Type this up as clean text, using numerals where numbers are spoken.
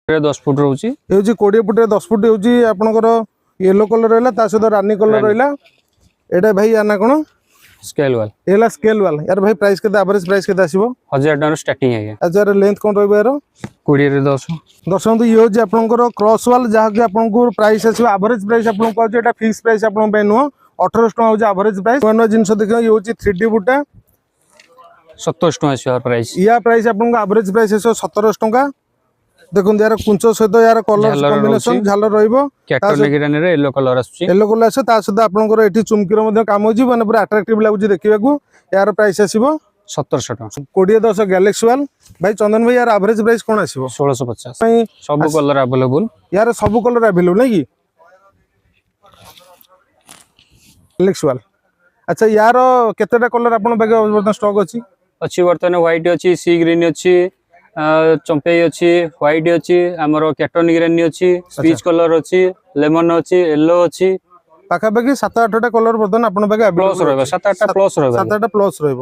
10 foot रोची ये 20 foot 10 foot होची आपनकर येलो कलर रहला ता सहित रानी कलर रहला एटा भाई या ना कोन स्केल वाल एला स्केल वाला यार भाई प्राइस केते एवरेज प्राइस केते आसीबो 1000 टका स्टार्टिंग है अच्छा लेंथ कोन रहबो यार 20 रे 10 दर्शक ये होची आपनकर क्रॉस वाल जहा कि आपनको प्राइस आसीबो एवरेज प्राइस आपन कहू एटा फिक्स प्राइस आपन पे नो 1800 टका होची एवरेज प्राइस वन जिंस देखियो ये होची 3D बुटा 27 टका आसी प्राइस या प्राइस आपन एवरेज प्राइस 1700 टका देखुन यार कुंच सहित यार कलर कॉम्बिनेशन झालर रहइबो कैक्टर निगरान रे येलो कलर आसी येलो कलर आसे ता सहित आपनकर एठी चुमकीर मध्ये काम होची माने पूरा अट्रैक्टिव लागुची देखिबा को यार प्राइस आसीबो 1700 टका 2010 गैलेक्सी वाल भाई चंदन भाई यार एवरेज प्राइस कोन आसीबो 1650 भाई सब कलर अवेलेबल यार सब कलर अवेलेबल नै की गैलेक्सी वाल अच्छा यार केतेटा कलर आपन बागे वर्तमान स्टॉक अछि अछि वर्तमान व्हाइट अछि सी ग्रीन अछि चंपेई अछि व्हाइट अछि हमर कैक्टर निगरान अछि स्पीच कलर अछि लेमन अछि येलो अछि पाखा बागे 7-8टा कलर वर्तमान आपन बागे प्लस रहबो 7-8टा प्लस रहबो 7-8टा प्लस रहबो